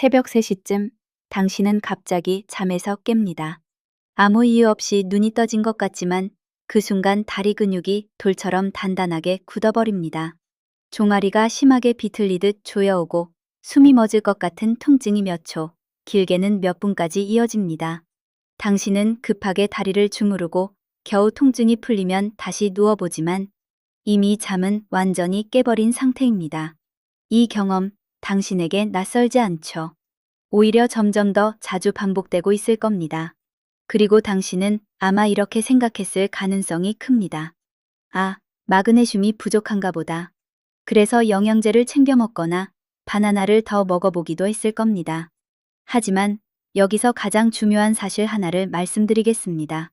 새벽 3시쯤 당신은 갑자기 잠에서 깹니다. 아무 이유 없이 눈이 떠진 것 같지만 그 순간 다리 근육이 돌처럼 단단하게 굳어버립니다. 종아리가 심하게 비틀리듯 조여오고 숨이 멎을 것 같은 통증이 몇 초, 길게는 몇 분까지 이어집니다. 당신은 급하게 다리를 주무르고 겨우 통증이 풀리면 다시 누워보지만 이미 잠은 완전히 깨버린 상태입니다. 이 경험, 당신에게 낯설지 않죠. 오히려 점점 더 자주 반복되고 있을 겁니다. 그리고 당신은 아마 이렇게 생각했을 가능성이 큽니다. 아, 마그네슘이 부족한가 보다. 그래서 영양제를 챙겨 먹거나 바나나를 더 먹어보기도 했을 겁니다. 하지만 여기서 가장 중요한 사실 하나를 말씀드리겠습니다.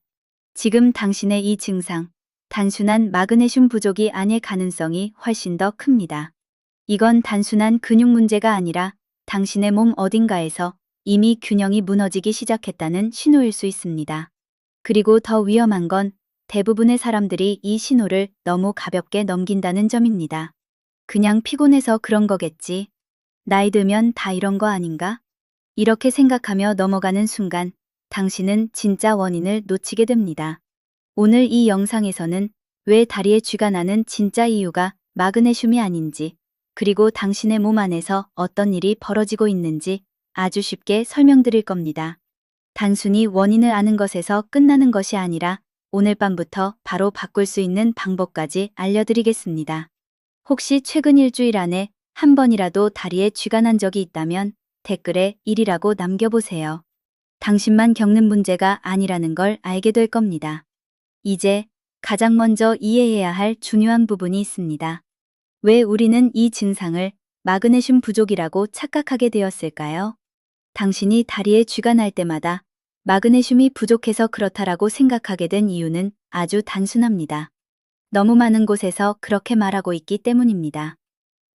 지금 당신의 이 증상, 단순한 마그네슘 부족이 아닐 가능성이 훨씬 더 큽니다. 이건 단순한 근육 문제가 아니라 당신의 몸 어딘가에서 이미 균형이 무너지기 시작했다는 신호일 수 있습니다. 그리고 더 위험한 건 대부분의 사람들이 이 신호를 너무 가볍게 넘긴다는 점입니다. 그냥 피곤해서 그런 거겠지. 나이 들면 다 이런 거 아닌가? 이렇게 생각하며 넘어가는 순간 당신은 진짜 원인을 놓치게 됩니다. 오늘 이 영상에서는 왜 다리에 쥐가 나는 진짜 이유가 마그네슘이 아닌지, 그리고 당신의 몸 안에서 어떤 일이 벌어지고 있는지 아주 쉽게 설명드릴 겁니다. 단순히 원인을 아는 것에서 끝나는 것이 아니라 오늘 밤부터 바로 바꿀 수 있는 방법까지 알려드리겠습니다. 혹시 최근 일주일 안에 한 번이라도 다리에 쥐가 난 적이 있다면 댓글에 1이라고 남겨보세요. 당신만 겪는 문제가 아니라는 걸 알게 될 겁니다. 이제 가장 먼저 이해해야 할 중요한 부분이 있습니다. 왜 우리는 이 증상을 마그네슘 부족이라고 착각하게 되었을까요? 당신이 다리에 쥐가 날 때마다 마그네슘이 부족해서 그렇다라고 생각하게 된 이유는 아주 단순합니다. 너무 많은 곳에서 그렇게 말하고 있기 때문입니다.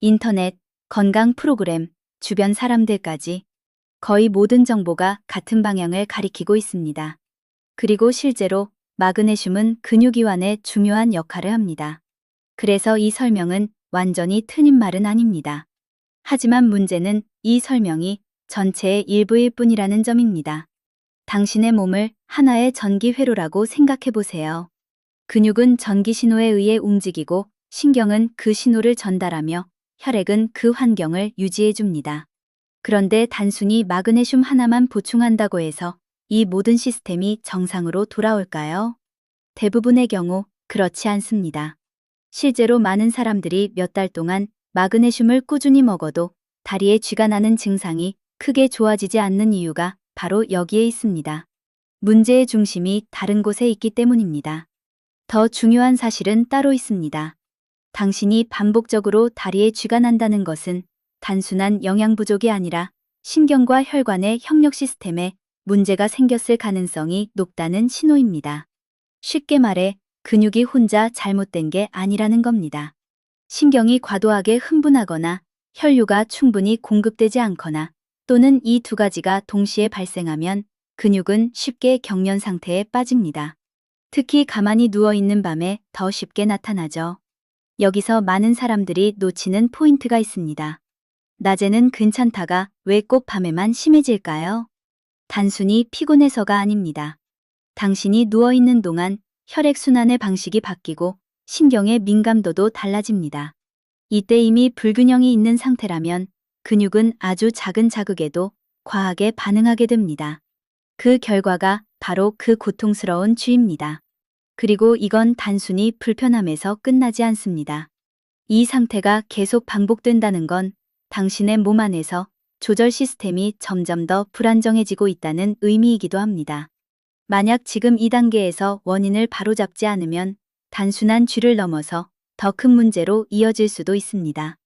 인터넷, 건강 프로그램, 주변 사람들까지 거의 모든 정보가 같은 방향을 가리키고 있습니다. 그리고 실제로 마그네슘은 근육이완에 중요한 역할을 합니다. 그래서 이 설명은 완전히 틀린 말은 아닙니다. 하지만 문제는 이 설명이 전체의 일부일 뿐이라는 점입니다. 당신의 몸을 하나의 전기 회로라고 생각해 보세요. 근육은 전기 신호에 의해 움직이고 신경은 그 신호를 전달하며 혈액은 그 환경을 유지해 줍니다. 그런데 단순히 마그네슘 하나만 보충한다고 해서 이 모든 시스템이 정상으로 돌아올까요? 대부분의 경우 그렇지 않습니다. 실제로 많은 사람들이 몇 달 동안 마그네슘을 꾸준히 먹어도 다리에 쥐가 나는 증상이 크게 좋아지지 않는 이유가 바로 여기에 있습니다. 문제의 중심이 다른 곳에 있기 때문입니다. 더 중요한 사실은 따로 있습니다. 당신이 반복적으로 다리에 쥐가 난다는 것은 단순한 영양 부족이 아니라 신경과 혈관의 협력 시스템에 문제가 생겼을 가능성이 높다는 신호입니다. 쉽게 말해 근육이 혼자 잘못된 게 아니라는 겁니다. 신경이 과도하게 흥분하거나 혈류가 충분히 공급되지 않거나 또는 이 두 가지가 동시에 발생하면 근육은 쉽게 경련 상태에 빠집니다. 특히 가만히 누워있는 밤에 더 쉽게 나타나죠. 여기서 많은 사람들이 놓치는 포인트가 있습니다. 낮에는 괜찮다가 왜 꼭 밤에만 심해질까요? 단순히 피곤해서가 아닙니다. 당신이 누워있는 동안 혈액순환의 방식이 바뀌고 신경의 민감도도 달라집니다. 이때 이미 불균형이 있는 상태라면 근육은 아주 작은 자극에도 과하게 반응하게 됩니다. 그 결과가 바로 그 고통스러운 쥐입니다. 그리고 이건 단순히 불편함에서 끝나지 않습니다. 이 상태가 계속 반복된다는 건 당신의 몸 안에서 조절 시스템이 점점 더 불안정해지고 있다는 의미이기도 합니다. 만약 지금 이 단계에서 원인을 바로잡지 않으면 단순한 쥐를 넘어서 더 큰 문제로 이어질 수도 있습니다.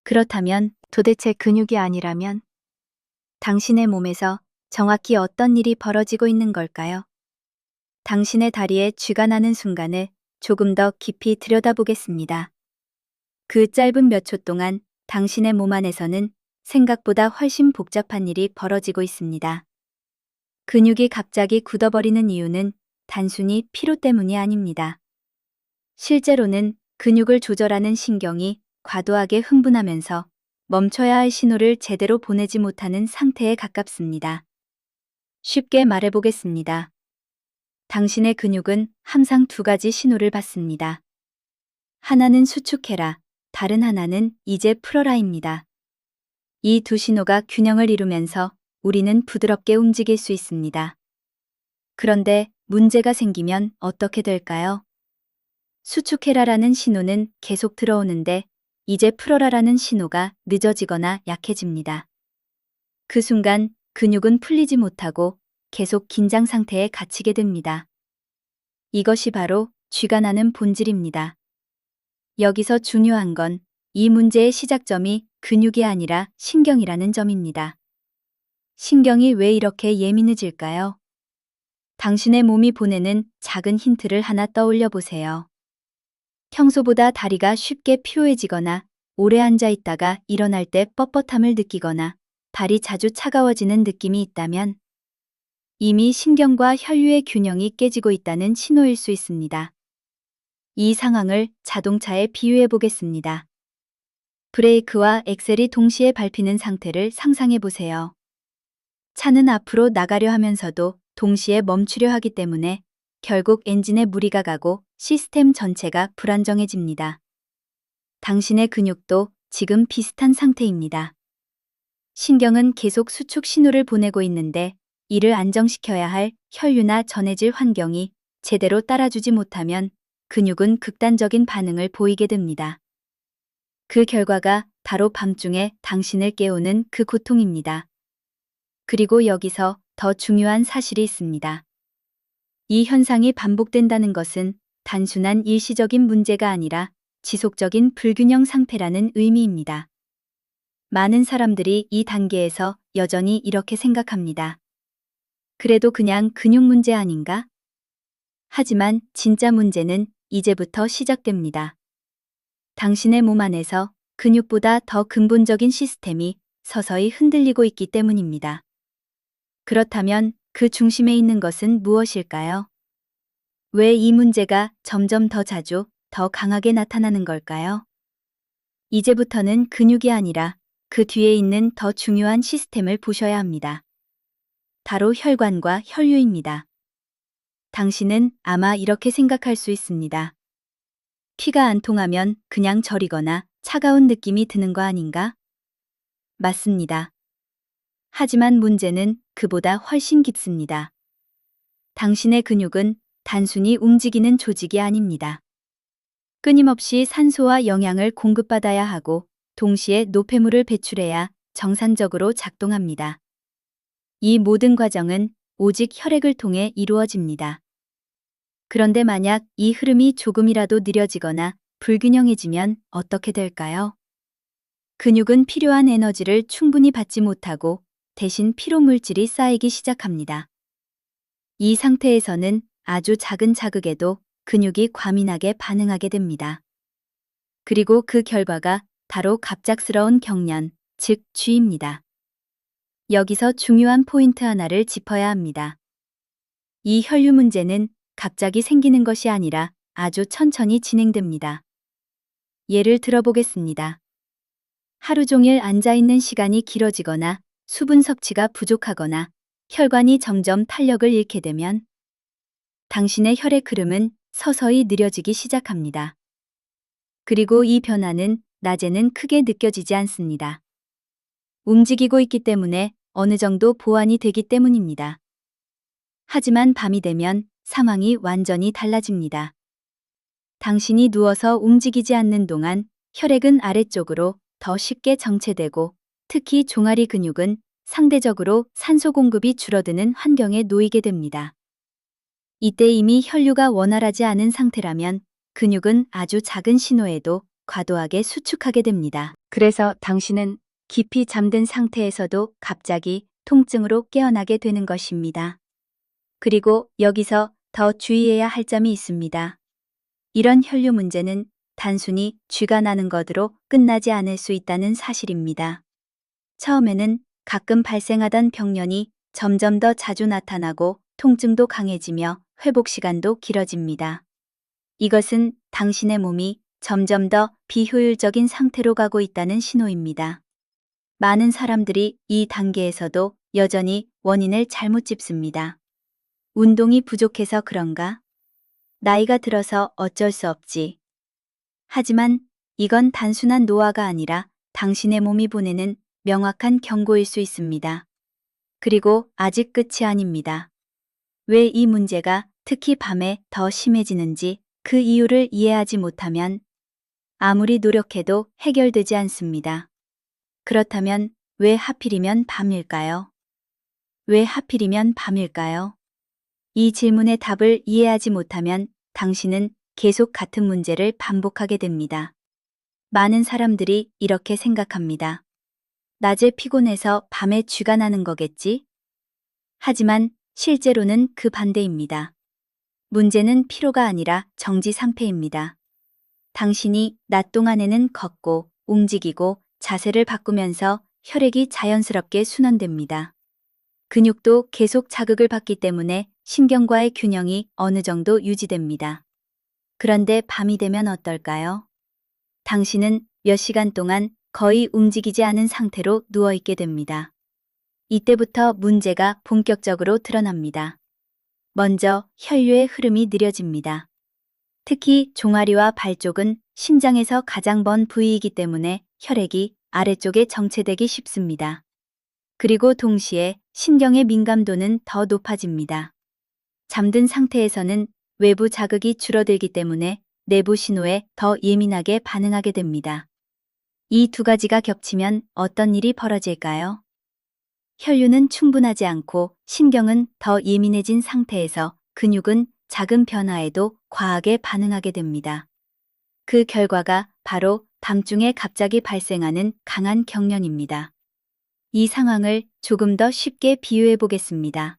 그렇다면 도대체 근육이 아니라면 당신의 몸에서 정확히 어떤 일이 벌어지고 있는 걸까요? 당신의 다리에 쥐가 나는 순간을 조금 더 깊이 들여다보겠습니다. 그 짧은 몇 초 동안 당신의 몸 안에서는 생각보다 훨씬 복잡한 일이 벌어지고 있습니다. 근육이 갑자기 굳어버리는 이유는 단순히 피로 때문이 아닙니다. 실제로는 근육을 조절하는 신경이 과도하게 흥분하면서 멈춰야 할 신호를 제대로 보내지 못하는 상태에 가깝습니다. 쉽게 말해보겠습니다. 당신의 근육은 항상 두 가지 신호를 받습니다. 하나는 수축해라, 다른 하나는 이제 풀어라입니다. 이 두 신호가 균형을 이루면서 우리는 부드럽게 움직일 수 있습니다. 그런데 문제가 생기면 어떻게 될까요? 수축해라라는 신호는 계속 들어오는데 이제 풀어라라는 신호가 늦어지거나 약해집니다. 그 순간 근육은 풀리지 못하고 계속 긴장 상태에 갇히게 됩니다. 이것이 바로 쥐가 나는 본질입니다. 여기서 중요한 건 이 문제의 시작점이 근육이 아니라 신경이라는 점입니다. 신경이 왜 이렇게 예민해질까요? 당신의 몸이 보내는 작은 힌트를 하나 떠올려 보세요. 평소보다 다리가 쉽게 피로해지거나 오래 앉아 있다가 일어날 때 뻣뻣함을 느끼거나 발이 자주 차가워지는 느낌이 있다면 이미 신경과 혈류의 균형이 깨지고 있다는 신호일 수 있습니다. 이 상황을 자동차에 비유해 보겠습니다. 브레이크와 엑셀이 동시에 밟히는 상태를 상상해 보세요. 차는 앞으로 나가려 하면서도 동시에 멈추려 하기 때문에 결국 엔진에 무리가 가고 시스템 전체가 불안정해집니다. 당신의 근육도 지금 비슷한 상태입니다. 신경은 계속 수축 신호를 보내고 있는데 이를 안정시켜야 할 혈류나 전해질 환경이 제대로 따라주지 못하면 근육은 극단적인 반응을 보이게 됩니다. 그 결과가 바로 밤중에 당신을 깨우는 그 고통입니다. 그리고 여기서 더 중요한 사실이 있습니다. 이 현상이 반복된다는 것은 단순한 일시적인 문제가 아니라 지속적인 불균형 상태라는 의미입니다. 많은 사람들이 이 단계에서 여전히 이렇게 생각합니다. 그래도 그냥 근육 문제 아닌가? 하지만 진짜 문제는 이제부터 시작됩니다. 당신의 몸 안에서 근육보다 더 근본적인 시스템이 서서히 흔들리고 있기 때문입니다. 그렇다면 그 중심에 있는 것은 무엇일까요? 왜 이 문제가 점점 더 자주, 더 강하게 나타나는 걸까요? 이제부터는 근육이 아니라 그 뒤에 있는 더 중요한 시스템을 보셔야 합니다. 바로 혈관과 혈류입니다. 당신은 아마 이렇게 생각할 수 있습니다. 피가 안 통하면 그냥 저리거나 차가운 느낌이 드는 거 아닌가? 맞습니다. 하지만 문제는 그보다 훨씬 깊습니다. 당신의 근육은 단순히 움직이는 조직이 아닙니다. 끊임없이 산소와 영양을 공급받아야 하고 동시에 노폐물을 배출해야 정상적으로 작동합니다. 이 모든 과정은 오직 혈액을 통해 이루어집니다. 그런데 만약 이 흐름이 조금이라도 느려지거나 불균형해지면 어떻게 될까요? 근육은 필요한 에너지를 충분히 받지 못하고 대신 피로 물질이 쌓이기 시작합니다. 이 상태에서는 아주 작은 자극에도 근육이 과민하게 반응하게 됩니다. 그리고 그 결과가 바로 갑작스러운 경련, 즉 쥐입니다. 여기서 중요한 포인트 하나를 짚어야 합니다. 이 혈류 문제는 갑자기 생기는 것이 아니라 아주 천천히 진행됩니다. 예를 들어보겠습니다. 하루 종일 앉아있는 시간이 길어지거나 수분 섭취가 부족하거나 혈관이 점점 탄력을 잃게 되면 당신의 혈액 흐름은 서서히 느려지기 시작합니다. 그리고 이 변화는 낮에는 크게 느껴지지 않습니다. 움직이고 있기 때문에 어느 정도 보완이 되기 때문입니다. 하지만 밤이 되면 상황이 완전히 달라집니다. 당신이 누워서 움직이지 않는 동안 혈액은 아래쪽으로 더 쉽게 정체되고 특히 종아리 근육은 상대적으로 산소 공급이 줄어드는 환경에 놓이게 됩니다. 이때 이미 혈류가 원활하지 않은 상태라면 근육은 아주 작은 신호에도 과도하게 수축하게 됩니다. 그래서 당신은 깊이 잠든 상태에서도 갑자기 통증으로 깨어나게 되는 것입니다. 그리고 여기서 더 주의해야 할 점이 있습니다. 이런 혈류 문제는 단순히 쥐가 나는 것으로 끝나지 않을 수 있다는 사실입니다. 처음에는 가끔 발생하던 병련이 점점 더 자주 나타나고 통증도 강해지며 회복 시간도 길어집니다. 이것은 당신의 몸이 점점 더 비효율적인 상태로 가고 있다는 신호입니다. 많은 사람들이 이 단계에서도 여전히 원인을 잘못 짚습니다. 운동이 부족해서 그런가? 나이가 들어서 어쩔 수 없지. 하지만 이건 단순한 노화가 아니라 당신의 몸이 보내는 명확한 경고일 수 있습니다. 그리고 아직 끝이 아닙니다. 왜 이 문제가 특히 밤에 더 심해지는지 그 이유를 이해하지 못하면 아무리 노력해도 해결되지 않습니다. 그렇다면 왜 하필이면 밤일까요? 왜 하필이면 밤일까요? 이 질문의 답을 이해하지 못하면 당신은 계속 같은 문제를 반복하게 됩니다. 많은 사람들이 이렇게 생각합니다. 낮에 피곤해서 밤에 쥐가 나는 거겠지? 하지만 실제로는 그 반대입니다. 문제는 피로가 아니라 정지 상태입니다. 당신이 낮 동안에는 걷고 움직이고 자세를 바꾸면서 혈액이 자연스럽게 순환됩니다. 근육도 계속 자극을 받기 때문에 신경과의 균형이 어느 정도 유지됩니다. 그런데 밤이 되면 어떨까요? 당신은 몇 시간 동안 거의 움직이지 않은 상태로 누워있게 됩니다. 이때부터 문제가 본격적으로 드러납니다. 먼저 혈류의 흐름이 느려집니다. 특히 종아리와 발 쪽은 심장에서 가장 먼 부위이기 때문에 혈액이 아래쪽에 정체되기 쉽습니다. 그리고 동시에 신경의 민감도는 더 높아집니다. 잠든 상태에서는 외부 자극이 줄어들기 때문에 내부 신호에 더 예민하게 반응하게 됩니다. 이 두 가지가 겹치면 어떤 일이 벌어질까요? 혈류는 충분하지 않고 신경은 더 예민해진 상태에서 근육은 작은 변화에도 과하게 반응하게 됩니다. 그 결과가 바로 밤중에 갑자기 발생하는 강한 경련입니다. 이 상황을 조금 더 쉽게 비유해 보겠습니다.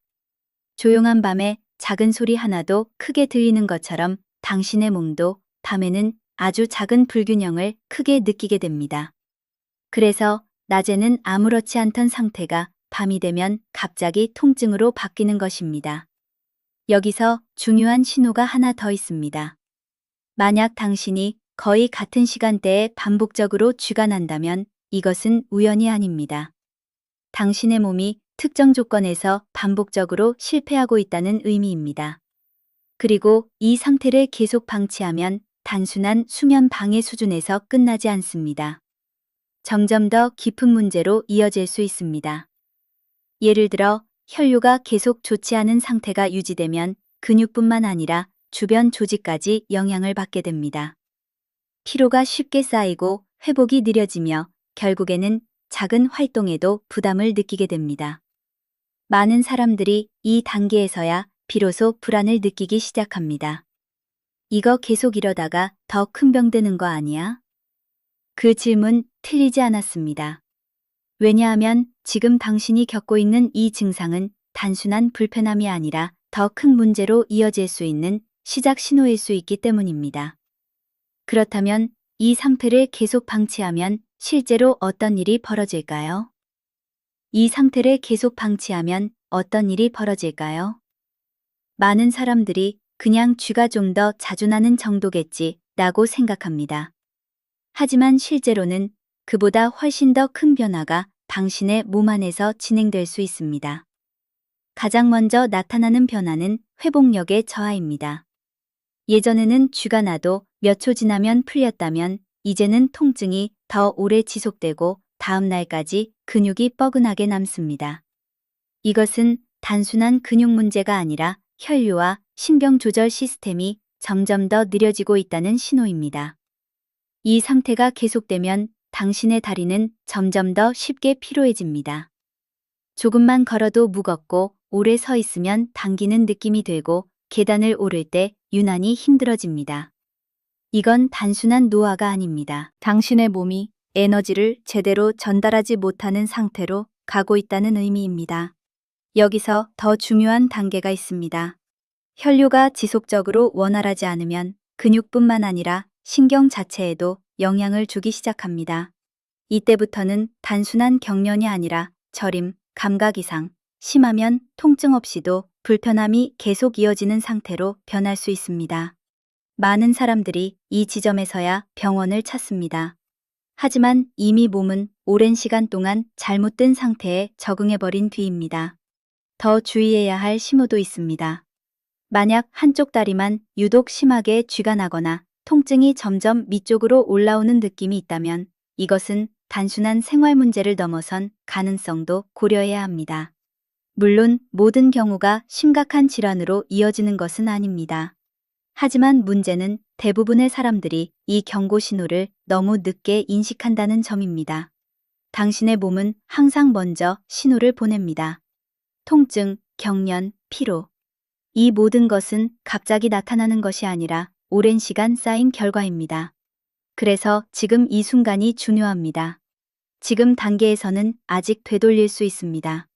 조용한 밤에 작은 소리 하나도 크게 들리는 것처럼 당신의 몸도 밤에는 아주 작은 불균형을 크게 느끼게 됩니다. 그래서 낮에는 아무렇지 않던 상태가 밤이 되면 갑자기 통증으로 바뀌는 것입니다. 여기서 중요한 신호가 하나 더 있습니다. 만약 당신이 거의 같은 시간대에 반복적으로 쥐가 난다면 이것은 우연이 아닙니다. 당신의 몸이 특정 조건에서 반복적으로 실패하고 있다는 의미입니다. 그리고 이 상태를 계속 방치하면 단순한 수면 방해 수준에서 끝나지 않습니다. 점점 더 깊은 문제로 이어질 수 있습니다. 예를 들어 혈류가 계속 좋지 않은 상태가 유지되면 근육뿐만 아니라 주변 조직까지 영향을 받게 됩니다. 피로가 쉽게 쌓이고 회복이 느려지며 결국에는 작은 활동에도 부담을 느끼게 됩니다. 많은 사람들이 이 단계에서야 비로소 불안을 느끼기 시작합니다. 이거 계속 이러다가 더 큰 병 되는 거 아니야? 그 질문 틀리지 않았습니다. 왜냐하면 지금 당신이 겪고 있는 이 증상은 단순한 불편함이 아니라 더 큰 문제로 이어질 수 있는 시작 신호일 수 있기 때문입니다. 그렇다면 이 상태를 계속 방치하면 실제로 어떤 일이 벌어질까요? 이 상태를 계속 방치하면 어떤 일이 벌어질까요? 많은 사람들이 그냥 쥐가 좀 더 자주 나는 정도겠지 라고 생각합니다. 하지만 실제로는 그보다 훨씬 더 큰 변화가 당신의 몸 안에서 진행될 수 있습니다. 가장 먼저 나타나는 변화는 회복력의 저하입니다. 예전에는 쥐가 나도 몇 초 지나면 풀렸다면 이제는 통증이 더 오래 지속되고 다음 날까지 근육이 뻐근하게 남습니다. 이것은 단순한 근육 문제가 아니라 혈류와 신경 조절 시스템이 점점 더 느려지고 있다는 신호입니다. 이 상태가 계속되면 당신의 다리는 점점 더 쉽게 피로해집니다. 조금만 걸어도 무겁고 오래 서 있으면 당기는 느낌이 들고 계단을 오를 때 유난히 힘들어집니다. 이건 단순한 노화가 아닙니다. 당신의 몸이 에너지를 제대로 전달하지 못하는 상태로 가고 있다는 의미입니다. 여기서 더 중요한 단계가 있습니다. 혈류가 지속적으로 원활하지 않으면 근육뿐만 아니라 신경 자체에도 영향을 주기 시작합니다. 이때부터는 단순한 경련이 아니라 저림, 감각 이상, 심하면 통증 없이도 불편함이 계속 이어지는 상태로 변할 수 있습니다. 많은 사람들이 이 지점에서야 병원을 찾습니다. 하지만 이미 몸은 오랜 시간 동안 잘못된 상태에 적응해버린 뒤입니다. 더 주의해야 할 신호도 있습니다. 만약 한쪽 다리만 유독 심하게 쥐가 나거나 통증이 점점 밑쪽으로 올라오는 느낌이 있다면 이것은 단순한 생활 문제를 넘어선 가능성도 고려해야 합니다. 물론 모든 경우가 심각한 질환으로 이어지는 것은 아닙니다. 하지만 문제는 대부분의 사람들이 이 경고 신호를 너무 늦게 인식한다는 점입니다. 당신의 몸은 항상 먼저 신호를 보냅니다. 통증, 경련, 피로. 이 모든 것은 갑자기 나타나는 것이 아니라 오랜 시간 쌓인 결과입니다. 그래서 지금 이 순간이 중요합니다. 지금 단계에서는 아직 되돌릴 수 있습니다.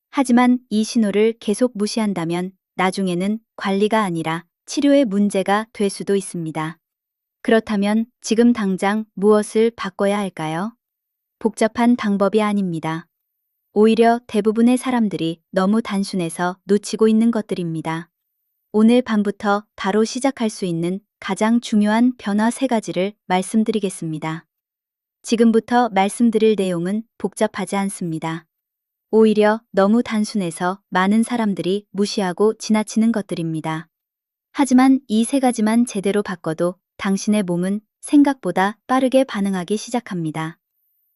하지만 이 신호를 계속 무시한다면 나중에는 관리가 아니라 치료의 문제가 될 수도 있습니다. 그렇다면 지금 당장 무엇을 바꿔야 할까요? 복잡한 방법이 아닙니다. 오히려 대부분의 사람들이 너무 단순해서 놓치고 있는 것들입니다. 오늘 밤부터 바로 시작할 수 있는 가장 중요한 변화 3가지를 말씀드리겠습니다. 지금부터 말씀드릴 내용은 복잡하지 않습니다. 오히려 너무 단순해서 많은 사람들이 무시하고 지나치는 것들입니다. 하지만 이 3가지만 제대로 바꿔도 당신의 몸은 생각보다 빠르게 반응하기 시작합니다.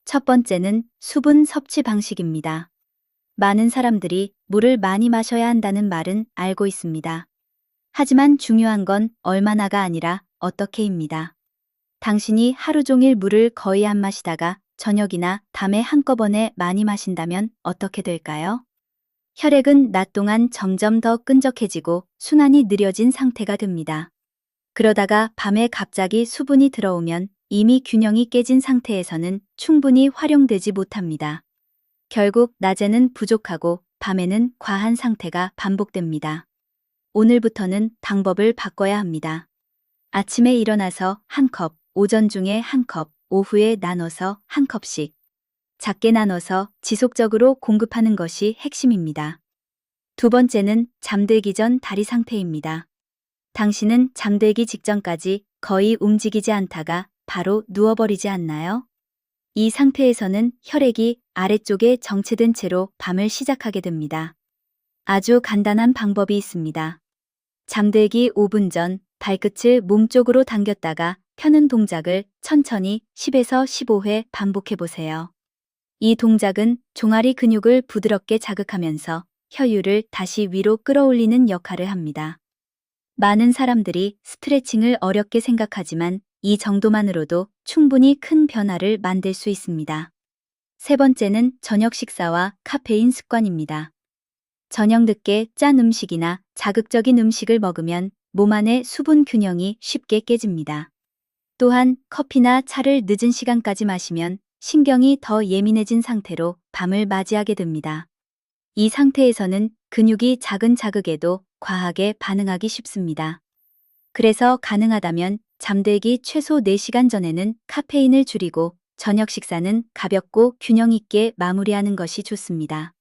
첫 번째는 수분 섭취 방식입니다. 많은 사람들이 물을 많이 마셔야 한다는 말은 알고 있습니다. 하지만 중요한 건 얼마나가 아니라 어떻게입니다. 당신이 하루 종일 물을 거의 안 마시다가 저녁이나 밤에 한꺼번에 많이 마신다면 어떻게 될까요? 혈액은 낮 동안 점점 더 끈적해지고 순환이 느려진 상태가 됩니다. 그러다가 밤에 갑자기 수분이 들어오면 이미 균형이 깨진 상태에서는 충분히 활용되지 못합니다. 결국 낮에는 부족하고 밤에는 과한 상태가 반복됩니다. 오늘부터는 방법을 바꿔야 합니다. 아침에 일어나서 1컵, 오전 중에 1컵, 오후에 나눠서 1컵씩. 작게 나눠서 지속적으로 공급하는 것이 핵심입니다. 두 번째는 잠들기 전 다리 상태입니다. 당신은 잠들기 직전까지 거의 움직이지 않다가 바로 누워버리지 않나요? 이 상태에서는 혈액이 아래쪽에 정체된 채로 밤을 시작하게 됩니다. 아주 간단한 방법이 있습니다. 잠들기 5분 전 발끝을 몸 쪽으로 당겼다가 펴는 동작을 천천히 10에서 15회 반복해 보세요. 이 동작은 종아리 근육을 부드럽게 자극하면서 혈류를 다시 위로 끌어올리는 역할을 합니다. 많은 사람들이 스트레칭을 어렵게 생각하지만 이 정도만으로도 충분히 큰 변화를 만들 수 있습니다. 세 번째는 저녁 식사와 카페인 습관입니다. 저녁 늦게 짠 음식이나 자극적인 음식을 먹으면 몸 안의 수분 균형이 쉽게 깨집니다. 또한 커피나 차를 늦은 시간까지 마시면 신경이 더 예민해진 상태로 밤을 맞이하게 됩니다. 이 상태에서는 근육이 작은 자극에도 과하게 반응하기 쉽습니다. 그래서 가능하다면 잠들기 최소 4시간 전에는 카페인을 줄이고 저녁 식사는 가볍고 균형 있게 마무리하는 것이 좋습니다.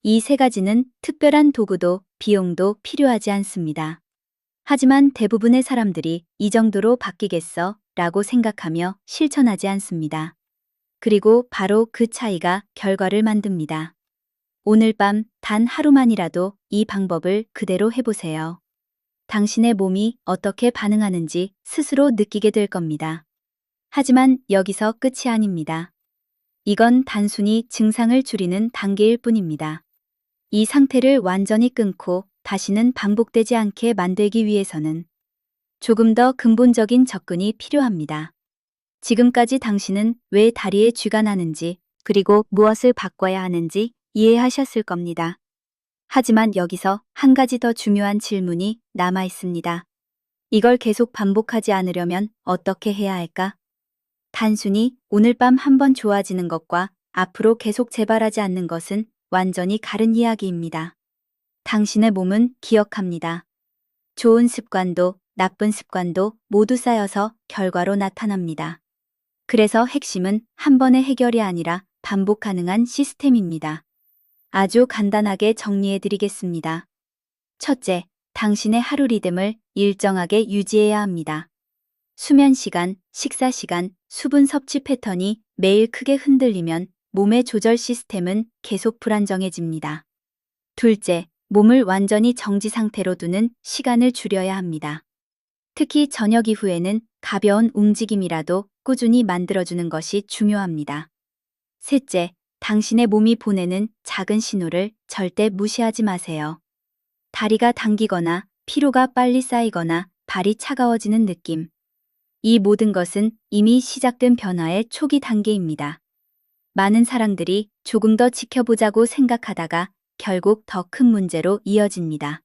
이 3가지는 특별한 도구도 비용도 필요하지 않습니다. 하지만 대부분의 사람들이 이 정도로 바뀌겠어? 라고 생각하며 실천하지 않습니다. 그리고 바로 그 차이가 결과를 만듭니다. 오늘 밤 단 하루만이라도 이 방법을 그대로 해보세요. 당신의 몸이 어떻게 반응하는지 스스로 느끼게 될 겁니다. 하지만 여기서 끝이 아닙니다. 이건 단순히 증상을 줄이는 단계일 뿐입니다. 이 상태를 완전히 끊고 다시는 반복되지 않게 만들기 위해서는 조금 더 근본적인 접근이 필요합니다. 지금까지 당신은 왜 다리에 쥐가 나는지 그리고 무엇을 바꿔야 하는지 이해하셨을 겁니다. 하지만 여기서 한 가지 더 중요한 질문이 남아 있습니다. 이걸 계속 반복하지 않으려면 어떻게 해야 할까? 단순히 오늘 밤 한번 좋아지는 것과 앞으로 계속 재발하지 않는 것은 완전히 다른 이야기입니다. 당신의 몸은 기억합니다. 좋은 습관도 나쁜 습관도 모두 쌓여서 결과로 나타납니다. 그래서 핵심은 한 번의 해결이 아니라 반복 가능한 시스템입니다. 아주 간단하게 정리해 드리겠습니다. 첫째, 당신의 하루 리듬을 일정하게 유지해야 합니다. 수면 시간, 식사 시간, 수분 섭취 패턴이 매일 크게 흔들리면 몸의 조절 시스템은 계속 불안정해집니다. 둘째, 몸을 완전히 정지 상태로 두는 시간을 줄여야 합니다. 특히 저녁 이후에는 가벼운 움직임이라도 꾸준히 만들어주는 것이 중요합니다. 셋째, 당신의 몸이 보내는 작은 신호를 절대 무시하지 마세요. 다리가 당기거나 피로가 빨리 쌓이거나 발이 차가워지는 느낌. 이 모든 것은 이미 시작된 변화의 초기 단계입니다. 많은 사람들이 조금 더 지켜보자고 생각하다가 결국 더 큰 문제로 이어집니다.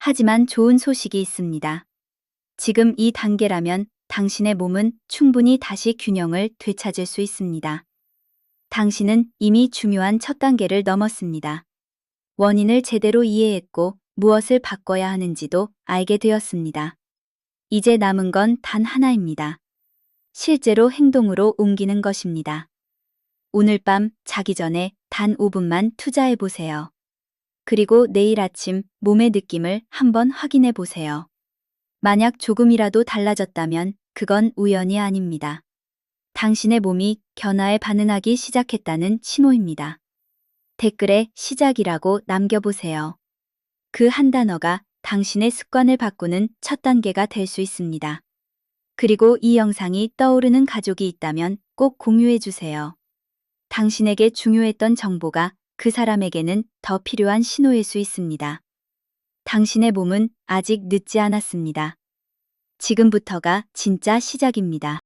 하지만 좋은 소식이 있습니다. 지금 이 단계라면 당신의 몸은 충분히 다시 균형을 되찾을 수 있습니다. 당신은 이미 중요한 첫 단계를 넘었습니다. 원인을 제대로 이해했고 무엇을 바꿔야 하는지도 알게 되었습니다. 이제 남은 건 단 하나입니다. 실제로 행동으로 옮기는 것입니다. 오늘 밤 자기 전에 단 5분만 투자해 보세요. 그리고 내일 아침 몸의 느낌을 한번 확인해 보세요. 만약 조금이라도 달라졌다면 그건 우연이 아닙니다. 당신의 몸이 변화에 반응하기 시작했다는 신호입니다. 댓글에 시작이라고 남겨보세요. 그 한 단어가 당신의 습관을 바꾸는 첫 단계가 될 수 있습니다. 그리고 이 영상이 떠오르는 가족이 있다면 꼭 공유해 주세요. 당신에게 중요했던 정보가 그 사람에게는 더 필요한 신호일 수 있습니다. 당신의 몸은 아직 늦지 않았습니다. 지금부터가 진짜 시작입니다.